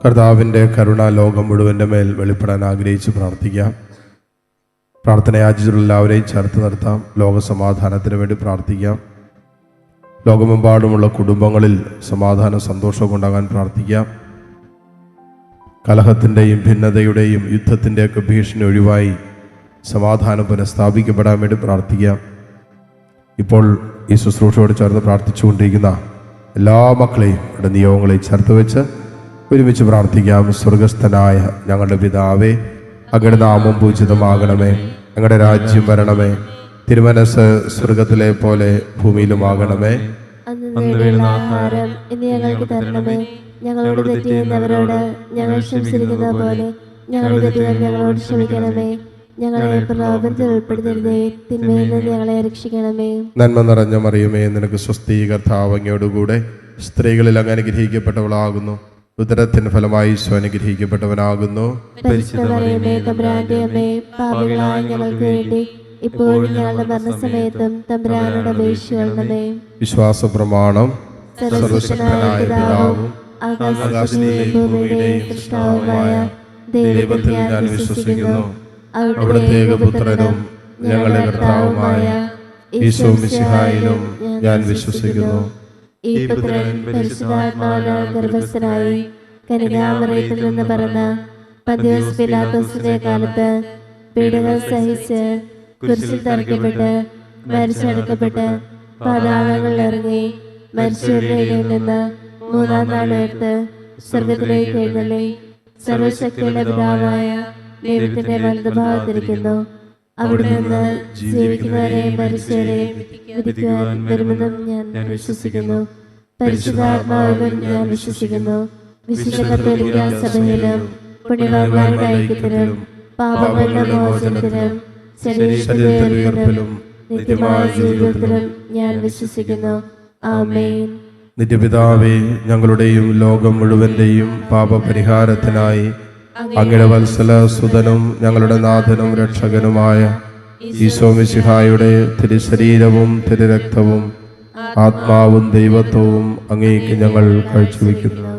കർത്താവിൻ്റെ കരുണ ലോകം മുഴുവൻ്റെ മേൽ വെളിപ്പെടാൻ ആഗ്രഹിച്ച് പ്രാർത്ഥിക്കാം. പ്രാർത്ഥനയാചിച്ചുള്ള എല്ലാവരെയും ചേർത്ത് നിർത്താം. ലോകസമാധാനത്തിന് വേണ്ടി പ്രാർത്ഥിക്കാം. ലോകമെമ്പാടുമുള്ള കുടുംബങ്ങളിൽ സമാധാന സന്തോഷമൊക്കെ ഉണ്ടാകാൻ പ്രാർത്ഥിക്കാം. കലഹത്തിൻ്റെയും ഭിന്നതയുടെയും യുദ്ധത്തിൻ്റെയൊക്കെ ഭീഷണി ഒഴിവായി സമാധാനം പുനഃസ്ഥാപിക്കപ്പെടാൻ വേണ്ടി പ്രാർത്ഥിക്കാം. ഇപ്പോൾ ഈ ശുശ്രൂഷയോട് ചേർന്ന് പ്രാർത്ഥിച്ചുകൊണ്ടിരിക്കുന്ന എല്ലാ മക്കളെയും ഇവിടെ നിയോഗങ്ങളെയും ചേർത്ത് വെച്ച് ഒരുമിച്ച് പ്രാർത്ഥിക്കാം. സ്വർഗസ്ഥനായ ഞങ്ങളുടെ പിതാവേ, അങ്ങയുടെ നാമം പൂജിതമാകണമേ, ഞങ്ങളുടെ രാജ്യം വരണമേ, തിരുമനസ് സ്വർഗത്തിലെ പോലെ ഭൂമിയിലുമാകണമേ. അന്ന് വേണ്ടുന്ന ആഹാരം ഇന്ന് ഞങ്ങൾക്ക് തരണമേ. ഞങ്ങളോട് തെറ്റ് ചെയ്യുന്നവരോട് ഞങ്ങൾ ക്ഷമിച്ചിരിക്കുന്ന പോലെ ഞങ്ങളുടെ തെറ്റുകൾ ഞങ്ങളോട് ക്ഷമിക്കണമേ. ഞങ്ങളെ പ്രലോഭനത്തിൽ ഉൾപ്പെടുത്തരുതേ, തിന്മയിൽ നിന്ന് ഞങ്ങളെ രക്ഷിക്കണമേ. നന്മ നിറഞ്ഞ മറിയമേ, നിനക്ക് സ്വസ്തി, കർത്താവ് അങ്ങയോടുകൂടെ സ്ത്രീകളിൽ അങ്ങ് അനുഗ്രഹിക്കപ്പെട്ടവളാകുന്നു. ഉദരത്തിന് ഫലമായി ഈശോ അനുഗ്രഹിക്കപ്പെട്ടവനാകുന്നു. പരിശുദ്ധ മറിയമേ, തമ്പുരാന്റെ അമ്മേ, പാപികളായ ഞങ്ങൾക്ക് വേണ്ടി ഇപ്പോഴും ഞങ്ങളുടെ മരണസമയത്തും തമ്പുരാനോട് അപേക്ഷിക്കണമേ. വിശ്വാസ പ്രമാണം. സർവശക്തനായ പിതാവും ആകാശത്തിന്റെയും ഭൂമിയുടെയും സൃഷ്ടാവുമായ ദൈവത്തിൽ ഞാൻ വിശ്വസിക്കുന്നു. അവിടുത്തെ ഏകപുത്രനും ഞങ്ങളുടെ കർത്താവുമായ ഈശോ മിശിഹായിലും ഞാൻ വിശ്വസിക്കുന്നു. ഈ പുത്രൻ പരിശുദ്ധാത്മാവിനാൽ ഗർഭസ്ഥനായി കന്യകാമറിയത്തിൽ നിന്ന് പിറന്ന പന്തിയോസ് പിലാത്തോസിന്റെ കാലത്ത് പീഡകൾ സഹിച്ച് കുരിശിൽ തറയ്ക്കപ്പെട്ട് മരിച്ചടക്കപ്പെട്ട് പാതാളങ്ങളിൽ ഇറങ്ങി മരിച്ചവരുടെ ഇടയിൽ നിന്ന് മൂന്നാം നാൾ ഉയർത്ത് സ്വർഗത്തിലേക്ക് എഴുന്നള്ളി സർവശക്തിയുടെ പിതാവായ ദൈവത്തിന്റെ വലതുഭാഗത്തിരിക്കുന്നു. അവിടെ നിന്ന് ജീവിക്കുന്നവരെയും മരിച്ചവരെയും വിധിക്കുവാൻ വരുമെന്നും ഞാൻ വിശ്വസിക്കുന്നു. പരിശുദ്ധാത്മാവിലും ഞാൻ വിശ്വസിക്കുന്നു. വിശുദ്ധ കത്തോലിക്ക സഭയിലും പുണ്യവാന്മാരുടെ ഐക്യത്തിലും പാപങ്ങളുടെ മോചനത്തിലും ശരീരത്തിന്റെ ഉയർപ്പിലും നിത്യമായ ജീവിതത്തിലും ഞാൻ വിശ്വസിക്കുന്നു. ആമേൻ. നിത്യപിതാവേ, ഞങ്ങളുടെയും ലോകം മുഴുവന്റെയും പാപപരിഹാരത്തിനായി അങ്ങയുടെ വത്സല സുതനും ഞങ്ങളുടെ നാഥനും രക്ഷകനുമായ ഈശോ മിശിഹായുടെ തിരുശരീരവും തിരുരക്തവും ആത്മാവും ദൈവത്വവും അങ്ങേക്ക് ഞങ്ങൾ കാഴ്ചവെക്കുന്നു.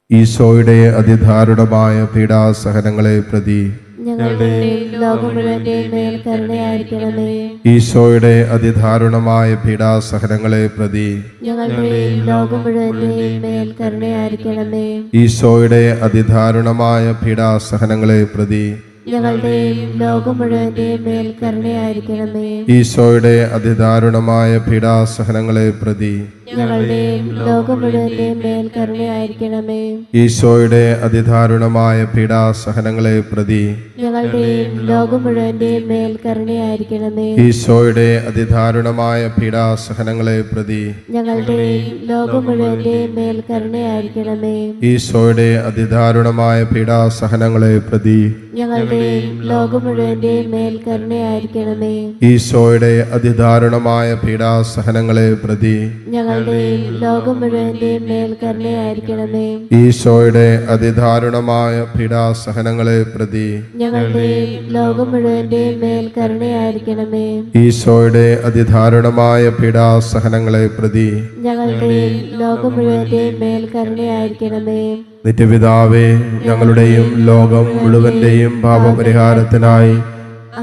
ഈശോയുടെ അതിദാരുണമായ പീഡാസഹനങ്ങളെ പ്രതി ഞങ്ങളുടെയും ലോകം മുഴുവന്റെയും മേൽ കരുണയായിരിക്കണമേ. ഈശോയുടെ അതിദാരുണമായ പീഡാസഹനങ്ങളെ പ്രതി ഞങ്ങളുടെയും ലോകം മുഴുവന്റെയും മേൽ കരുണയായിരിക്കണമേ. ഈശോയുടെ അതിദാരുണമായ പീഡാസഹനങ്ങളെ പ്രതി ഞങ്ങളുടെയും ലോകം മുഴുവന്റെയും മേൽ കരുണയായിരിക്കണമേ. ഈശോയുടെ അതിദാരുണമായ പീഡാസഹനങ്ങളെ പ്രതി ഞങ്ങളുടെയും ലോകം മുഴുവന്റെയും മേൽ കരുണയായിരിക്കണമേ. ഈശോയുടെ അതിദാരുണമായ പീഡാസഹനങ്ങളെ പ്രതി ഞങ്ങളുടെയും ലോകം മുഴുവന്റെയും മേൽ കരുണയായിരിക്കണമേ. ഈശോയുടെ അതിദാരുണമായ പീഡാസഹനങ്ങളെ പ്രതി ഞങ്ങളുടെയും ലോകം മുഴുവന്റെയും മേൽ കരുണയായിരിക്കണമേ. ഈശോയുടെ അതിദാരുണമായ പീഡാസഹനങ്ങളെ പ്രതി ഞങ്ങളുടെയും ലോകം മുഴുവന്റെയും മേൽ കരുണയായിരിക്കണമേ. ഈശോയുടെ അതിദാരുണമായ പീഡാസഹനങ്ങളെ പ്രതി ഞങ്ങളുടെയും ലോകം മുഴുവന്റെയും മേൽ കരുണയായിരിക്കണമേ. ഈശോയുടെ അതിദാരുണമായ പീഡാസഹനങ്ങളെ പ്രതി ഞങ്ങളുടെയും ലോകം മുഴുവന്റെയും മേൽ കരുണയായിരിക്കണമേ. ഈശോയുടെ അതിദാരുണമായ പീഡാസഹനങ്ങളെ പ്രതി ഞങ്ങളുടെയും ലോകം മുഴുവന്റെയും മേൽ കരുണയായിരിക്കണമേ. നിത്യപിതാവേ, ഞങ്ങളുടെയും ലോകം മുഴുവന്റെയും പാപപരിഹാരത്തിനായി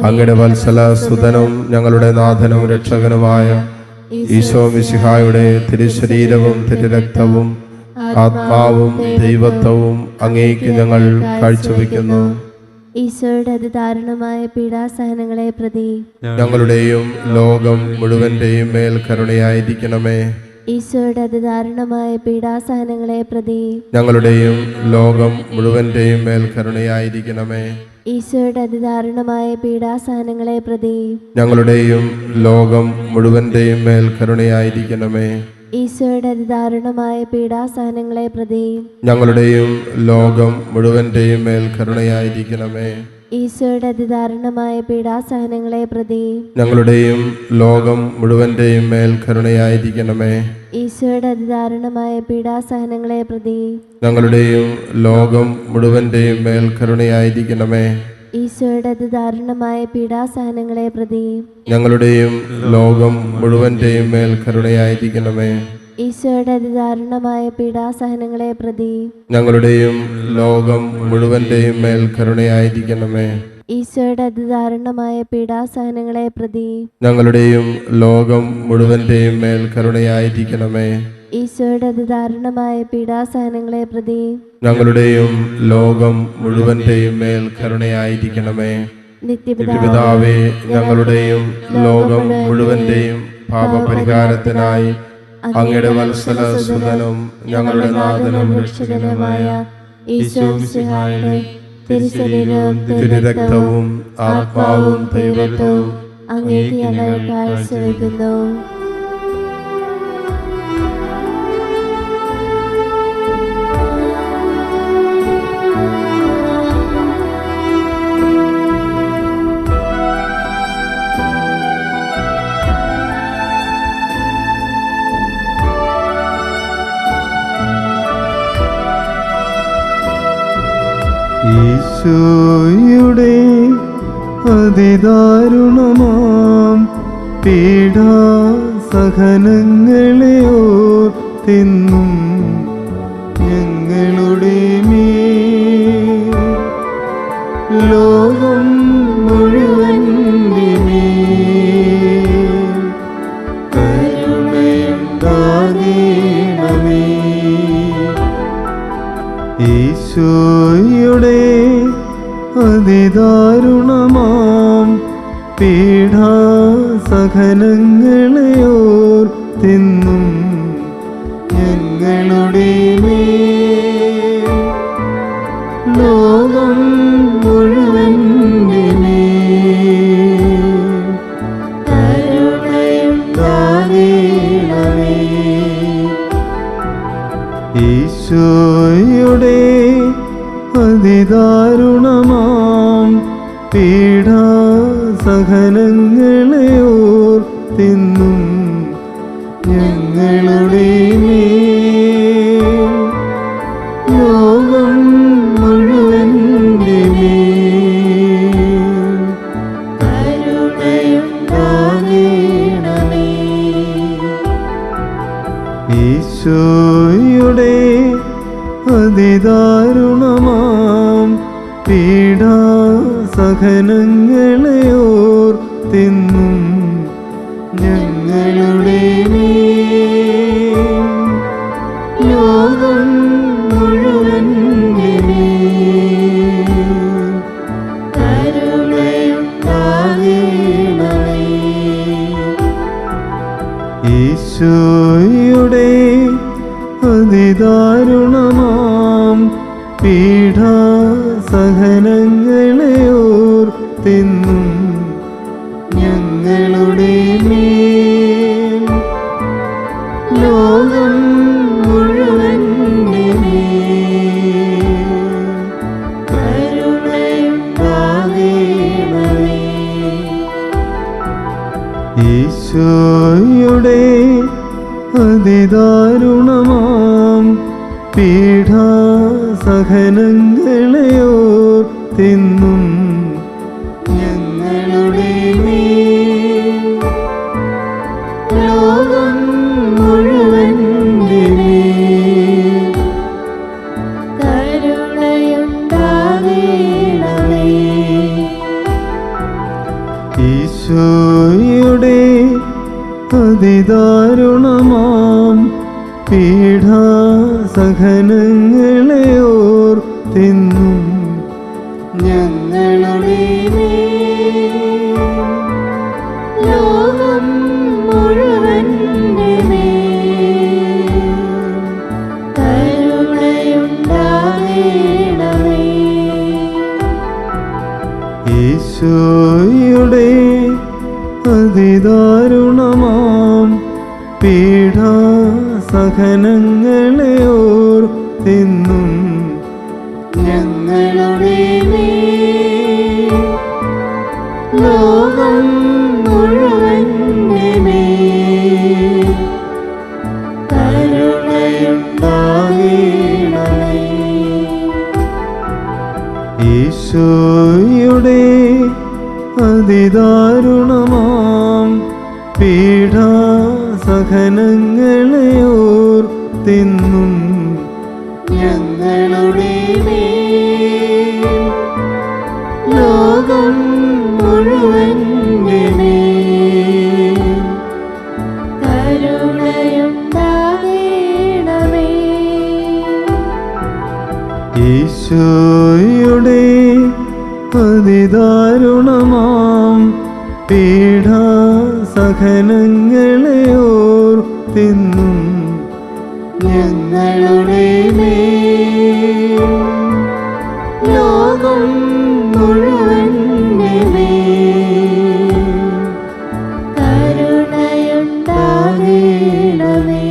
അങ്ങയുടെ വത്സല സുതനും ഞങ്ങളുടെ നാഥനും രക്ഷകനുമായ ഈശോ മിശിഹായുടെ തിരുശരീരവും തിരുരക്തവും ആത്മാവും ദൈവത്വവും അങ്ങേക്ക് ഞങ്ങൾ കാഴ്ചവെക്കുന്നു. ഈശോയുടെ അതിദാരുണമായ പീഡാസഹനങ്ങളെ പ്രതി ഞങ്ങളുടെയും ലോകം മുഴുവന്റെയും മേൽ കരുണയായിരിക്കണമേ. ഈശോയുടെ അതിദാരുണമായ പീഡാസഹനങ്ങളെ പ്രതി ഞങ്ങളുടെയും ലോകം മുഴുവന്റെയും മേൽ കരുണയായിരിക്കണമേ. ഈശോയുടെ അതിദാരുണമായ പീഡാസഹനങ്ങളെ പ്രതി ഞങ്ങളുടെയും ലോകം മുഴുവന്റെയും മേൽ കരുണയായിരിക്കണമേ. ഈശോയുടെ അതിദാരുണമായ പീഡാസഹനങ്ങളെ പ്രതി ഞങ്ങളുടെയും ലോകം മുഴുവന്റെയും മേൽ കരുണയായിരിക്കണമേ. ഈശോയുടെ അതിദാരുണമായ പീഡാസഹനങ്ങളെ പ്രതി ഞങ്ങളുടെയും ലോകം മുഴുവന്റെയും മേൽ കരുണയായിരിക്കണമേ. ഈശോയുടെ അതിദാരുണമായ പീഡാസഹനങ്ങളെ പ്രതി ഞങ്ങളുടെയും ലോകം മുഴുവന്റെയും മേൽ കരുണയായിരിക്കണമേ. ഈശോയുടെ അതിദാരുണമായ പീഡാസഹനങ്ങളെ പ്രതി ഞങ്ങളുടെയും ലോകം മുഴുവന്റെയും മേൽ കരുണയായിരിക്കണമേ. ഈശോയുടെ അതിദാരുണമായ പീഡാസഹനങ്ങളെ പ്രതി ഞങ്ങളുടെയും ലോകം മുഴുവന്റെയും മേൽ കരുണയായിരിക്കണമേ. ഈശോയുടെ അതിദാരുണമായ പീഡാസഹനങ്ങളെ പ്രതി ഞങ്ങളുടെയും ലോകം മുഴുവന്റെയും മേൽ കരുണയായിരിക്കണമേ. ഈശോയുടെ അതിദാരുണമായ പീഡാസഹനങ്ങളെ പ്രതി ഞങ്ങളുടെയും ലോകം മുഴുവന്റെയും മേൽ കരുണയായിരിക്കണമേ. നിത്യപിതാവേ, ഞങ്ങളുടെയും ലോകം മുഴുവന്റെയും പാപപരിഹാരത്തിനായി അങ്ങയുടെ വത്സല സുതനും ഞങ്ങളുടെ നാഥനും രക്ഷകനുമായ ഈശോ മിശിഹായുടെ തിരുശരീരവും തിരുരക്തവും ആത്മാവും ദൈവത്വവും അങ്ങേക്ക് ഞങ്ങൾ കാഴ്ചവെക്കുന്നു. ഈശോയുടെ അതിദാരുണമാം പീഡാസഹനങ്ങളെ ഓർത്തിന്നും ഞങ്ങളുടെ മേൽ ലോകം മുഴുവന്റെ മേൽ കരുണയുണ്ടാകണമേ. ഈശോയുടെ അതിദാരുണമാം പീഡാസഹനങ്ങളെ ഓർത്തിന്നും ഞങ്ങളുടെ മേൽ ലോകം മുഴുവന്റെ മേൽ കരുണയുണ്ടാകണമേ. ഈശോയുടെ അതിദാരുണമാം പീഡാസഹനങ്ങളെ ഓർത്തിന്നും ഞങ്ങളുടെ മേൽ ലോകം മുഴുവന്റെ മേൽ കരുണയുണ്ടാകണമേ. ഈശോയുടെ അതിദാരുണമാം പീഡാസഹനങ്ങളെ ഓർത്തിന്നും ഞങ്ങളുടെ മേൽ ലോകം മുഴുവന്റെ മേൽ കരുണയുണ്ടാകണമേ. ഈശോയുടെ അതിദാരുണമാം പീഡാസഹനങ്ങളെ ഓർത്തിന്നും ഞങ്ങളുടെ മേൽ ലോകം മുഴുവന്റെ മേൽ കരുണയുണ്ടാകണമേ. ഈശോയുടെ അതിദാരുണമാം പീഡാസഹനങ്ങളെ ഓർത്തിന്നും ഞങ്ങളുടെ മേൽ ലോകം മുഴുവന്റെ മേൽ കരുണയുണ്ടാകണമേ. ഈശോയുടെ അതിദാരുണമാം പീഡാസഹനങ്ങളെ ഓർത്തിന്നും ഞങ്ങളുടെ മേൽ ലോകം മുഴുവന്റെ മേൽ കരുണയുണ്ടാകണമേ. ഈശോയുടെ അതിദാരുണമാം പീഡാസഹനങ്ങളെ ഓർത്തിന്നും ഞങ്ങളുടെ മേൽ ലോകം മുഴുവന്റെ മേൽ കരുണയുണ്ടാകണമേ. ഈശോയുടെ അതിദാരുണമാം പീഡാസഹനങ്ങളെ സഹനങ്ങളെ ഓർത്തിന്നും ഞങ്ങളുടെ മേൽ ലോകം മുഴുവന്റെ മേൽ കരുണയുണ്ടാകണമേ. ഈശോയുടെ അതിദാരുണമാം പീഡാസഹനങ്ങളെ ഓർത്തിന്നും ഞങ്ങളുടെ മേൽ ലോകം മുഴുവന്റെ മേൽ കരുണയുണ്ടാകണമേ.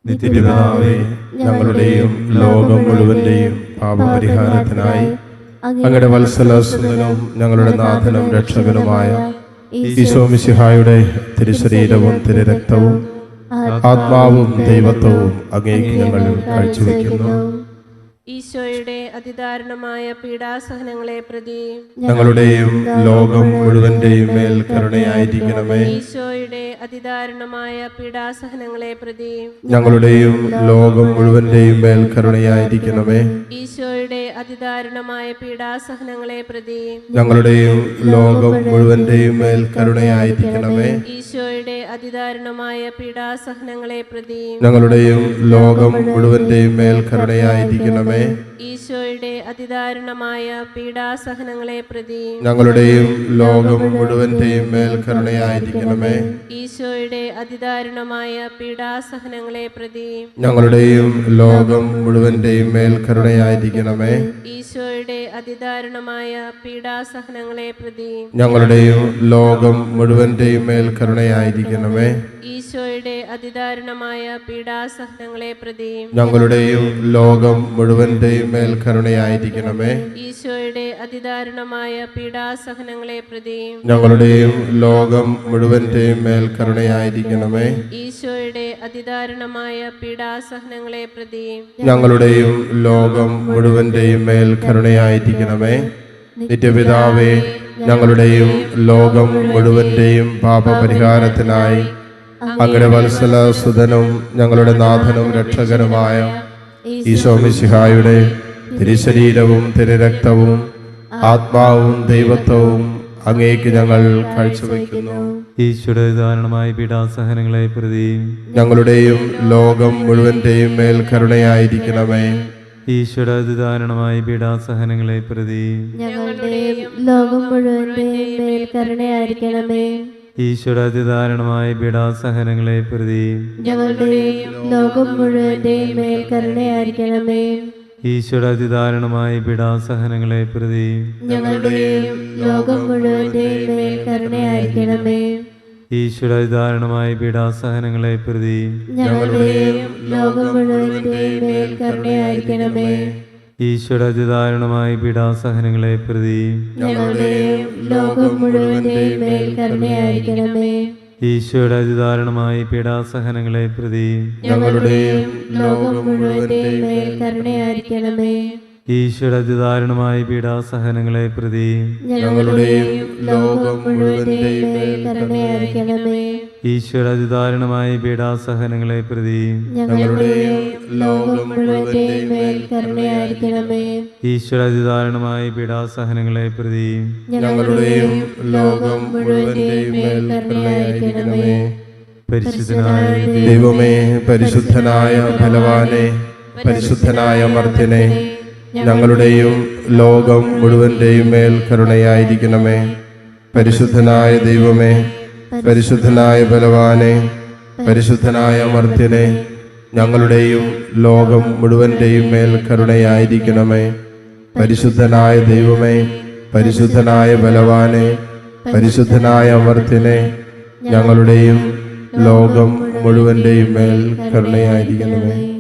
നിത്യപിതാവേ, ഞങ്ങളുടെയും ലോകം മുഴുവന്റെയും പാപപരിഹാരത്തിനായി അങ്ങയുടെ വത്സലസുതനും ഞങ്ങളുടെ നാഥനും രക്ഷകനുമായ ഈശോ മിശിഹായുടെ തിരുശരീരവും തിരുരക്തവും ആത്മാവും ദൈവത്വവും അങ്ങേക്ക് ഞങ്ങൾ കാഴ്ചവെക്കുന്നു. ഈശോയുടെ അതിദാരുണമായ പീഡാസഹനങ്ങളെ പ്രതി ഞങ്ങളുടെയും ലോകം മുഴുവന്റെയും മേൽ കരുണയായിരിക്കണമേ. ഈശോയുടെ അതിദാരുണമായ പീഡാസഹനങ്ങളെ പ്രതി ഞങ്ങളുടെയും ലോകം മുഴുവന്റെയും മേൽ കരുണയായിരിക്കണമേ. ഈശോയുടെ അതിദാരുണമായ പീഡാസഹനങ്ങളെ പ്രതി ഞങ്ങളുടെയും ലോകം മുഴുവന്റെയും മേൽ കരുണയായിരിക്കണമേ. ഈശോയുടെ അതിദാരുണമായ പീഡാസഹനങ്ങളെ പ്രതി ഞങ്ങളുടെയും ലോകം മുഴുവന്റെയും മേൽ കരുണയായിരിക്കണമേ. ഈശോയുടെ അതിദാരുണമായ പീഡാസഹനങ്ങളെ പ്രതി ഞങ്ങളുടെയും ലോകം മുഴുവന്റെയും മേൽ കരുണയായിരിക്കണമേ. ഈശോയുടെ അതിദാരുണമായ പീഡാസഹനങ്ങളെ പ്രതി ഞങ്ങളുടെയും ലോകം മുഴുവന്റെയും മേൽ കരുണയായിരിക്കണമേ. ഈശോയുടെ അതിദാരുണമായ പീഡാസഹനങ്ങളെ പ്രതി ഞങ്ങളുടെയും ലോകം മുഴുവന്റെയും മേൽ കരുണയായിരിക്കണമേ. ഈശോയുടെ അതിദാരുണമായ പീഡാസഹനങ്ങളെ പ്രതി ഞങ്ങളുടെയും ലോകം മുഴുവന്റെയും മേൽ കരുണയായിരിക്കണമേ. ഈശോയുടെ അതിദാരുണമായ പീഡാസഹനങ്ങളെ പ്രതി ഞങ്ങളുടെയും ലോകം മുഴുവന്റെയും മേൽ കരുണയായിരിക്കണമേ. ഈശോയുടെ അതിദാരുണമായ പീഡാസഹനങ്ങളെ പ്രതി ഞങ്ങളുടെയും ലോകം മുഴുവന്റെയും മേൽ കരുണയായിരിക്കണമേ. നിത്യപിതാവേ, ഞങ്ങളുടെയും ലോകം മുഴുവന്റെയും പാപപരിഹാരത്തിനായി അങ്ങയുടെ വത്സലസുതനും ഞങ്ങളുടെ നാഥനും രക്ഷകനുമായ ഈശോ മിശിഹായുടെ തിരുശരീരവും തിരുരക്തവും ആത്മാവും ദൈവത്വവും അങ്ങേക്ക് ഞങ്ങൾ കാഴ്ചവെക്കുന്നു. ഈശോയുടെ ദാരുണമായ പീഡാസഹനങ്ങളെ പ്രതി ഞങ്ങളുടെയും ലോകം മുഴുവന്റെയും മേൽ കരുണയായിരിക്കണമേ. ഈശോയുടെ അതിദാരുണമായ പീഡാസഹനങ്ങളെ പ്രതി ഞങ്ങളുടെയും ലോകം മുഴുവന്റെയും മേൽ കരുണയായിരിക്കണമേ. ഈശോയുടെ അതിദാരുണമായ പീഡാസഹനങ്ങളെ പ്രതി ഞങ്ങളുടെയും ലോകം മുഴുവന്റെയും മേൽ കരുണയായിരിക്കണമേ. ഈശോയുടെ അതിദാരുണമായ പീഡാസഹനങ്ങളെ പ്രതി ഞങ്ങളുടെയും ലോകം മുഴുവന്റെയും മേൽ കരുണയായിരിക്കണമേ. ഈശോയുടെ അതിദാരുണമായ പീഡാസഹനങ്ങളെ പ്രതി ഞങ്ങളുടെയും ലോകം മുഴുവന്റെയും മേൽ കരുണയായിരിക്കണമേ. ഈശോയുടെ അതിദാരുണമായ പീഡാസഹനങ്ങളെ പ്രതി ഞങ്ങളുടെയും ലോകം മുഴുവന്റെയും മേൽ കരുണയായിരിക്കണമേ. ഈശോയുടെ അതിദാരുണമായ പീഡാസഹനങ്ങളെ പ്രതി ഞങ്ങളുടെയും ലോകം മുഴുവന്റെയും മേൽ കരുണയായിരിക്കണമേ. ഈശോയുടെ അതിദാരുണമായ പീഡാസഹനങ്ങളെ പ്രതി ഞങ്ങളുടെയും ലോകം മുഴുവന്റെയും മേൽ കരുണയായിരിക്കണമേ. ഈശോയുടെ അതിദാരുണമായ പീഡാസഹനങ്ങളെ പ്രതി ഞങ്ങളുടെയും ലോകം മുഴുവന്റെയും മേൽ കരുണയായിരിക്കണമേ. ഈശോയുടെ അതിദാരുണമായ പീഡാസഹനങ്ങളെ പ്രതി ഞങ്ങളുടെയും ലോകം മുഴുവന്റെയും മേൽ കരുണയായിരിക്കണമേ. പരിശുദ്ധനായ ദൈവമേ, പരിശുദ്ധനായ ബലവാനെ, പരിശുദ്ധനായ മർത്യനെ, ഞങ്ങളുടെയും ലോകം മുഴുവന്റെയും മേൽ കരുണയായിരിക്കണമേ. പരിശുദ്ധനായ ദൈവമേ, പരിശുദ്ധനായ ബലവാനെ, പരിശുദ്ധനായ മർത്യനെ, ഞങ്ങളുടെയും ലോകം മുഴുവന്റെയും മേൽ കരുണയായിരിക്കണമേ. പരിശുദ്ധനായ ദൈവമേ, പരിശുദ്ധനായ ബലവാനെ, പരിശുദ്ധനായ മർത്യനെ, ഞങ്ങളുടെയും ലോകം മുഴുവന്റെയും മേൽ കരുണയായിരിക്കണമേ.